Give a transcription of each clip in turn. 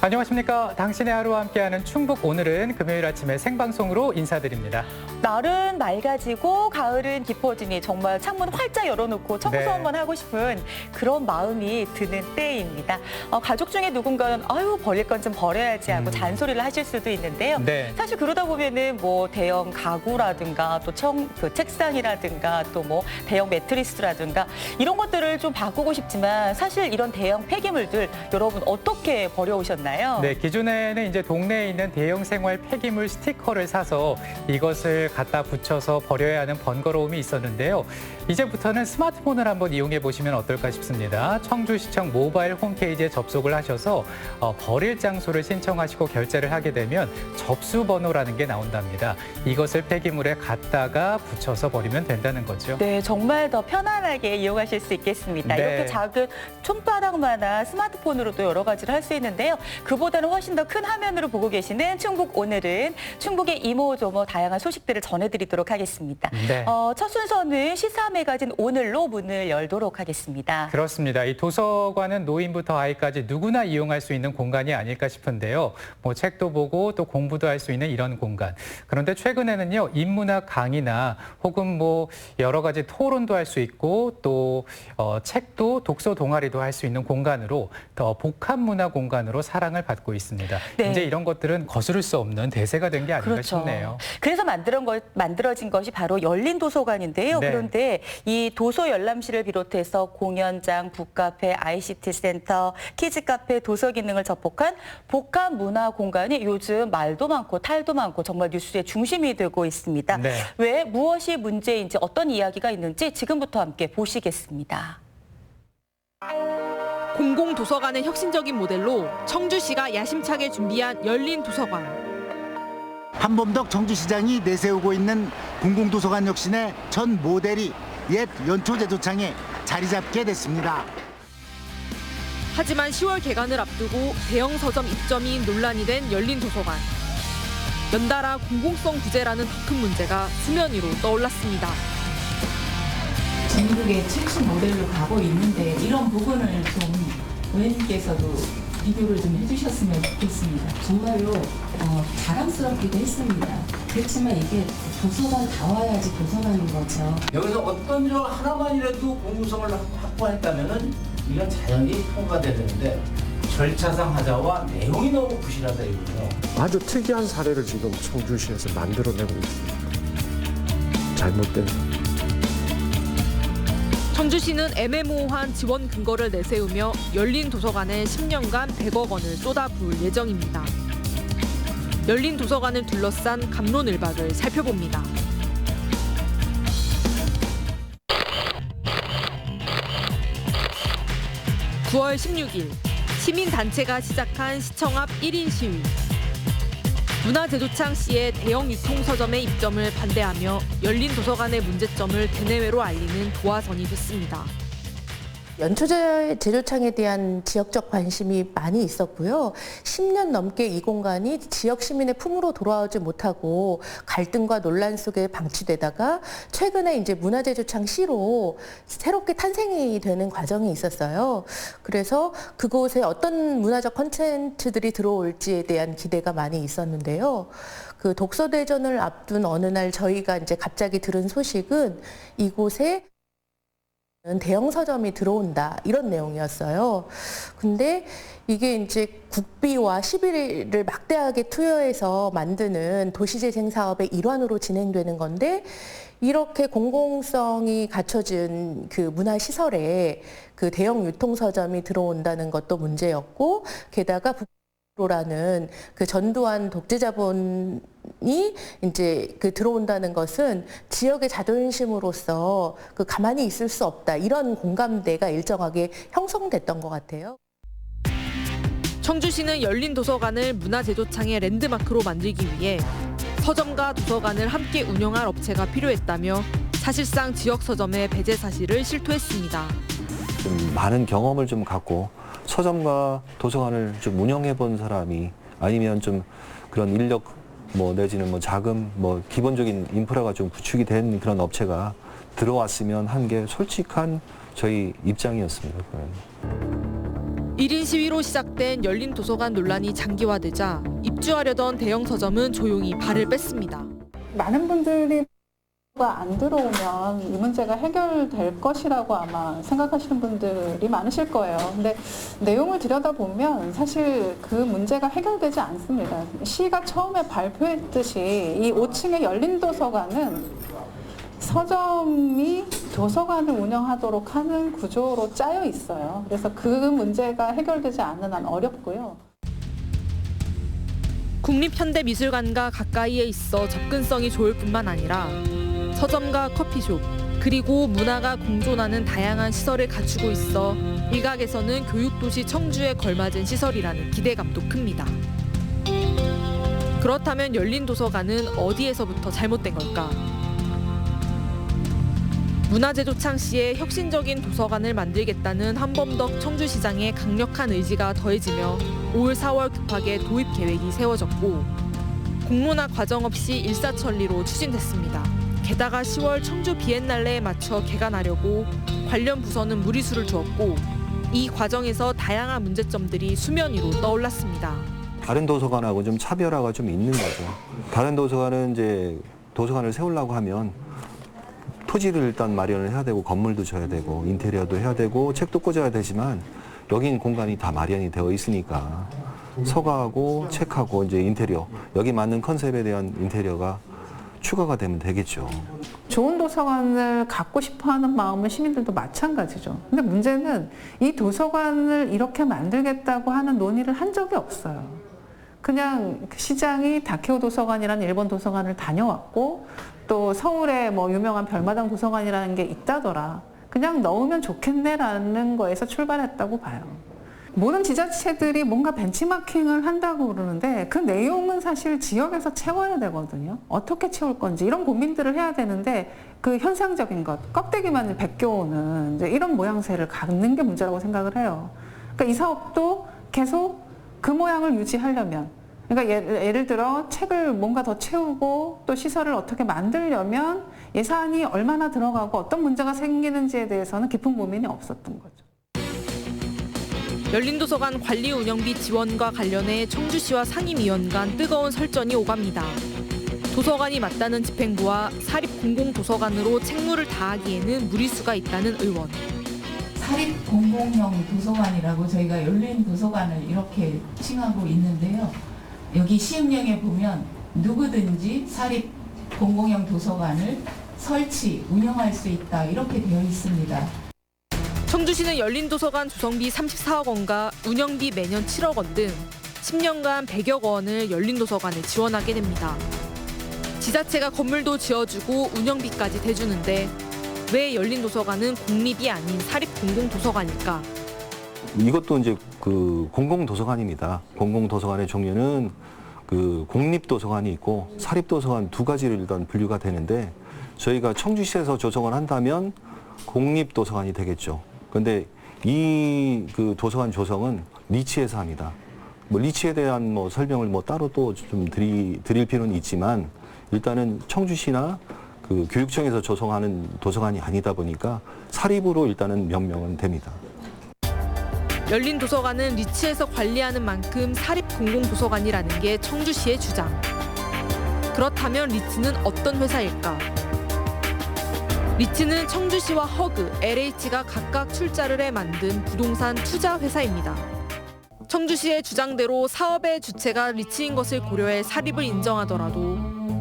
안녕하십니까. 당신의 하루와 함께하는 충북 오늘은 금요일 아침에 생방송으로 인사드립니다. 날은 맑아지고 가을은 깊어지니 정말 창문 활짝 열어놓고 청소 네. 한번 하고 싶은 그런 마음이 드는 때입니다. 가족 중에 누군가는 아유 버릴 건 좀 버려야지 하고 잔소리를 하실 수도 있는데요. 네. 사실 그러다 보면은 뭐 대형 가구라든가 또 책상이라든가 또 뭐 대형 매트리스라든가 이런 것들을 좀 바꾸고 싶지만 사실 이런 대형 폐기물들 여러분 어떻게 버려오셨나요? 네, 기존에는 이제 동네에 있는 대형 생활 폐기물 스티커를 사서 이것을 갖다 붙여서 버려야 하는 번거로움이 있었는데요. 이제부터는 스마트폰을 한번 이용해 보시면 어떨까 싶습니다. 청주시청 모바일 홈페이지에 접속을 하셔서 버릴 장소를 신청하시고 결제를 하게 되면 접수 번호라는 게 나온답니다. 이것을 폐기물에 갖다가 붙여서 버리면 된다는 거죠. 네, 정말 더 편안하게 이용하실 수 있겠습니다. 네. 이렇게 작은 손바닥만한 스마트폰으로도 여러 가지를 할 수 있는데요. 그보다는 훨씬 더 큰 화면으로 보고 계시는 충북 오늘은 충북의 이모저모 다양한 소식들을 전해드리도록 하겠습니다. 네. 첫 순서는 시사 매거진 오늘로 문을 열도록 하겠습니다. 그렇습니다. 이 도서관은 노인부터 아이까지 누구나 이용할 수 있는 공간이 아닐까 싶은데요. 뭐 책도 보고 또 공부도 할 수 있는 이런 공간. 그런데 최근에는요, 인문학 강의나 혹은 뭐 여러 가지 토론도 할 수 있고 또 책도 독서 동아리도 할 수 있는 공간으로 더 복합 문화 공간으로 사랑을 받고 있습니다. 네. 이제 이런 것들은 거스를 수 없는 대세가 된 게 아닌가 그렇죠. 싶네요. 그래서 만들어진 것이 바로 열린 도서관인데요. 네. 그런데 이 도서 열람실을 비롯해서 공연장, 북카페, ICT 센터, 키즈카페, 도서 기능을 접목한 복합 문화 공간이 요즘 말도 많고 탈도 많고 정말 뉴스의 중심이 되고 있습니다. 네. 왜 무엇이 문제인지 어떤 이야기가 있는지 지금부터 함께 보시겠습니다. 공공도서관의 혁신적인 모델로 청주시가 야심차게 준비한 열린 도서관. 한범덕 청주시장이 내세우고 있는 공공도서관 혁신의 전 모델이 옛 연초제도창에 자리 잡게 됐습니다. 하지만 10월 개관을 앞두고 대형 서점 입점이 논란이 된 열린 도서관. 연달아 공공성 부재라는 더 큰 문제가 수면 위로 떠올랐습니다. 전국의 최신 모델로 가고 있는데 이런 부분을 좀 의원님께서도 비교를 좀 해주셨으면 좋겠습니다. 정말로 자랑스럽기도 했습니다. 그렇지만 이게 도서관 다 와야지 도서관인 거죠. 여기서 어떤 일 하나만이라도 공공성을 확보했다면은 이건 자연히 통과돼야 되는데 절차상 하자와 내용이 너무 부실하다 이거죠. 아주 특이한 사례를 지금 청주시에서 만들어내고 있습니다. 잘못된. 청주시는 애매모호한 지원 근거를 내세우며 열린 도서관에 10년간 100억 원을 쏟아부을 예정입니다. 열린 도서관을 둘러싼 갑론을박을 살펴봅니다. (9월 16일) 시민단체가 시작한 시청 앞 1인 시위. 문화제도창 시의 대형 유통서점의 입점을 반대하며 열린 도서관의 문제점을 대내외로 알리는 도화선이 됐습니다. 연초제도창에 대한 지역적 관심이 많이 있었고요. 10년 넘게 이 공간이 지역 시민의 품으로 돌아오지 못하고 갈등과 논란 속에 방치되다가 최근에 이제 문화제도창 시로 새롭게 탄생이 되는 과정이 있었어요. 그래서 그곳에 어떤 문화적 콘텐츠들이 들어올지에 대한 기대가 많이 있었는데요. 그 독서대전을 앞둔 어느 날 저희가 이제 갑자기 들은 소식은 이곳에 대형 서점이 들어온다 이런 내용이었어요. 근데 이게 이제 국비와 시비를 막대하게 투여해서 만드는 도시재생 사업의 일환으로 진행되는 건데 이렇게 공공성이 갖춰진 그 문화시설에 그 대형 유통서점이 들어온다는 것도 문제였고 게다가 라는 그 전두환 독재자본이 이제 그 들어온다는 것은 지역의 자존심으로서 그 가만히 있을 수 없다 이런 공감대가 일정하게 형성됐던 것 같아요. 청주시는 열린 도서관을 문화제도창의 랜드마크로 만들기 위해 서점과 도서관을 함께 운영할 업체가 필요했다며 사실상 지역 서점의 배제 사실을 실토했습니다. 좀 많은 경험을 좀 갖고 서점과 도서관을 좀 운영해 본 사람이 아니면 좀 그런 인력 뭐 내지는 뭐 자금 뭐 기본적인 인프라가 좀 구축이 된 그런 업체가 들어왔으면 한 게 솔직한 저희 입장이었습니다. 1인 시위로 시작된 열린 도서관 논란이 장기화되자 입주하려던 대형 서점은 조용히 발을 뺐습니다. 많은 분들이 안 들어오면 이 문제가 해결될 것이라고 아마 생각하시는 분들이 많으실 거예요. 근데 내용을 들여다보면 사실 그 문제가 해결되지 않습니다. 시가 처음에 발표했듯이 이 5층의 열린 도서관은 서점이 도서관을 운영하도록 하는 구조로 짜여 있어요. 그래서 그 문제가 해결되지 않는 한 어렵고요. 국립현대미술관과 가까이에 있어 접근성이 좋을 뿐만 아니라 서점과 커피숍, 그리고 문화가 공존하는 다양한 시설을 갖추고 있어 일각에서는 교육도시 청주에 걸맞은 시설이라는 기대감도 큽니다. 그렇다면 열린 도서관은 어디에서부터 잘못된 걸까? 문화재조창시에 혁신적인 도서관을 만들겠다는 한범덕 청주시장의 강력한 의지가 더해지며 올 4월 급하게 도입 계획이 세워졌고 공론화 과정 없이 일사천리로 추진됐습니다. 게다가 10월 청주 비엔날레에 맞춰 개관하려고 관련 부서는 무리수를 두었고 이 과정에서 다양한 문제점들이 수면 위로 떠올랐습니다. 다른 도서관하고 좀 차별화가 좀 있는 거죠. 다른 도서관은 이제 도서관을 세우려고 하면 토지를 일단 마련을 해야 되고 건물도 줘야 되고 인테리어도 해야 되고 책도 꽂아야 되지만 여긴 공간이 다 마련이 되어 있으니까 서가하고 책하고 이제 인테리어 여기 맞는 컨셉에 대한 인테리어가 추가가 되면 되겠죠. 좋은 도서관을 갖고 싶어하는 마음은 시민들도 마찬가지죠. 근데 문제는 이 도서관을 이렇게 만들겠다고 하는 논의를 한 적이 없어요. 그냥 시장이 다케오 도서관이라는 일본 도서관을 다녀왔고 또 서울에 뭐 유명한 별마당 도서관이라는 게 있다더라. 그냥 넣으면 좋겠네라는 거에서 출발했다고 봐요. 모든 지자체들이 뭔가 벤치마킹을 한다고 그러는데 그 내용은 사실 지역에서 채워야 되거든요. 어떻게 채울 건지 이런 고민들을 해야 되는데 그 현상적인 것, 껍데기만을 벗겨오는 이제 이런 모양새를 갖는 게 문제라고 생각을 해요. 그러니까 이 사업도 계속 그 모양을 유지하려면 그러니까 예를 들어 책을 뭔가 더 채우고 또 시설을 어떻게 만들려면 예산이 얼마나 들어가고 어떤 문제가 생기는지에 대해서는 깊은 고민이 없었던 거죠. 열린도서관 관리 운영비 지원과 관련해 청주시와 상임위원 간 뜨거운 설전이 오갑니다. 도서관이 맞다는 집행부와 사립공공도서관으로 책무를 다하기에는 무리수가 있다는 의원. 사립 공공형 도서관이라고 저희가 열린 도서관을 이렇게 칭하고 있는데요. 여기 시행령에 보면 누구든지 사립 공공형 도서관을 설치, 운영할 수 있다 이렇게 되어 있습니다. 청주시는 열린도서관 조성비 34억 원과 운영비 매년 7억 원 등 10년간 100여 원을 열린도서관에 지원하게 됩니다. 지자체가 건물도 지어주고 운영비까지 대주는데 왜 열린도서관은 공립이 아닌 사립공공도서관일까? 이것도 이제 그 공공도서관입니다. 공공도서관의 종류는 그 공립도서관이 있고 사립도서관 두 가지를 일단 분류가 되는데 저희가 청주시에서 조성을 한다면 공립도서관이 되겠죠. 그런데 이 그 도서관 조성은 리치에서 합니다. 뭐 리치에 대한 뭐 설명을 뭐 따로 또 좀 드릴 필요는 있지만 일단은 청주시나 그 교육청에서 조성하는 도서관이 아니다 보니까 사립으로 일단은 명명은 됩니다. 열린도서관은 리치에서 관리하는 만큼 사립공공도서관이라는 게 청주시의 주장. 그렇다면 리츠는 어떤 회사일까? 리츠는 청주시와 허그, LH가 각각 출자를 해 만든 부동산 투자 회사입니다. 청주시의 주장대로 사업의 주체가 리츠인 것을 고려해 사립을 인정하더라도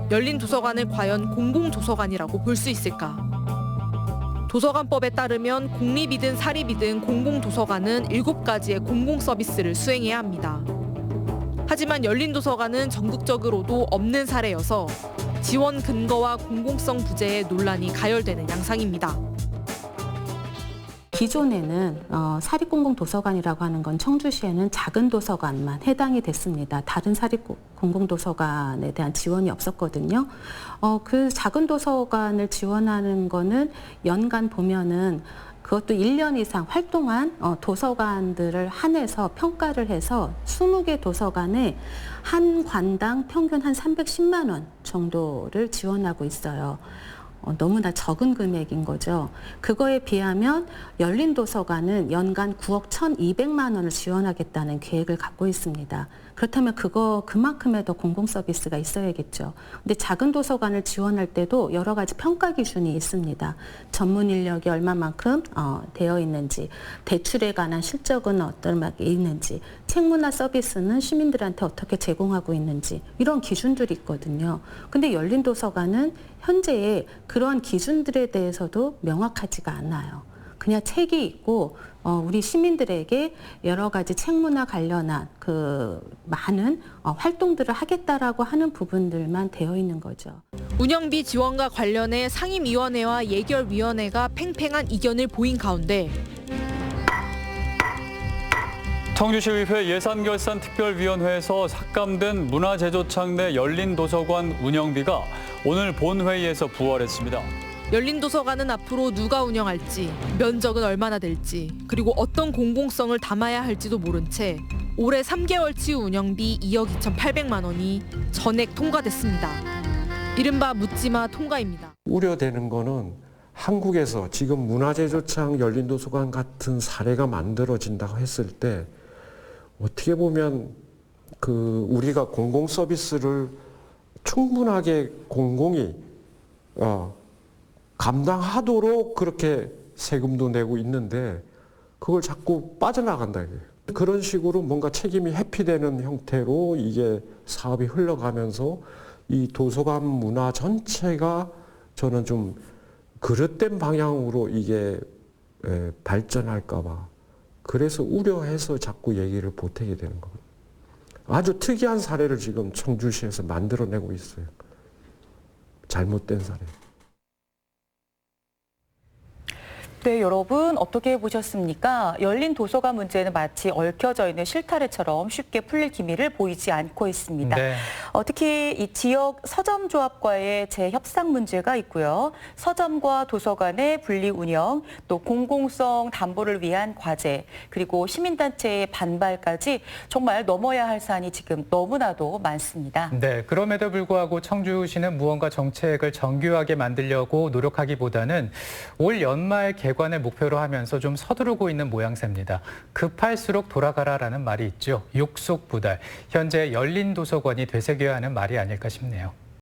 열린 도서관을 과연 공공도서관이라고 볼 수 있을까? 도서관법에 따르면 공립이든 사립이든 공공도서관은 7가지의 공공서비스를 수행해야 합니다. 하지만 열린도서관은 전국적으로도 없는 사례여서 지원 근거와 공공성 부재에 논란이 가열되는 양상입니다. 기존에는 사립공공도서관이라고 하는 건 청주시에는 작은 도서관만 해당이 됐습니다. 다른 사립공공도서관에 대한 지원이 없었거든요. 그 작은 도서관을 지원하는 거는 연간 보면은 그것도 1년 이상 활동한 도서관들을 한해서 평가를 해서 20개 도서관에 한 관당 평균 한 310만 원 정도를 지원하고 있어요. 너무나 적은 금액인 거죠. 그거에 비하면 열린도서관은 연간 9억 1,200만 원을 지원하겠다는 계획을 갖고 있습니다. 그렇다면 그만큼의 더 공공 서비스가 있어야겠죠. 근데 작은 도서관을 지원할 때도 여러 가지 평가 기준이 있습니다. 전문 인력이 얼마만큼 되어 있는지, 대출에 관한 실적은 어떤 게 있는지, 책문화 서비스는 시민들한테 어떻게 제공하고 있는지 이런 기준들이 있거든요. 근데 열린도서관은 현재 그런 기준들에 대해서도 명확하지가 않아요. 그냥 책이 있고 우리 시민들에게 여러 가지 책문화 관련한 그 많은 활동들을 하겠다라고 하는 부분들만 되어 있는 거죠. 운영비 지원과 관련해 상임위원회와 예결위원회가 팽팽한 이견을 보인 가운데 청주시의회 예산결산특별위원회에서 삭감된 문화제조창 내 열린도서관 운영비가 오늘 본회의에서 부활했습니다. 열린도서관은 앞으로 누가 운영할지, 면적은 얼마나 될지, 그리고 어떤 공공성을 담아야 할지도 모른 채 올해 3개월치 운영비 2억 2,800만 원이 전액 통과됐습니다. 이른바 묻지마 통과입니다. 우려되는 거는 한국에서 지금 문화제조창 열린도서관 같은 사례가 만들어진다고 했을 때 어떻게 보면 우리가 공공 서비스를 충분하게 공공이 감당하도록 그렇게 세금도 내고 있는데 그걸 자꾸 빠져나간다 이거예요. 그런 식으로 뭔가 책임이 회피되는 형태로 이게 사업이 흘러가면서 이 도서관 문화 전체가 저는 좀 그릇된 방향으로 이게 발전할까 봐. 그래서 우려해서 자꾸 얘기를 보태게 되는 겁니다. 아주 특이한 사례를 지금 청주시에서 만들어내고 있어요. 잘못된 사례. 네, 여러분 어떻게 보셨습니까? 열린 도서관 문제는 마치 얽혀져 있는 실타래처럼 쉽게 풀릴 기미를 보이지 않고 있습니다. 네. 특히 이 지역 서점조합과의 재협상 문제가 있고요. 서점과 도서관의 분리 운영, 또 공공성 담보를 위한 과제, 그리고 시민단체의 반발까지 정말 넘어야 할 사안이 지금 너무나도 많습니다. 네, 그럼에도 불구하고 청주시는 무언가 정책을 정교하게 만들려고 노력하기보다는 올 연말 개관을 목표로 하면서 좀 서두르고 있는 모양새입니다. 급할수록 돌아가라라는 말이 있죠. 욕속부달. 현재 열린 도서관이 되새겨야 하는 말이 아닐까 싶네요.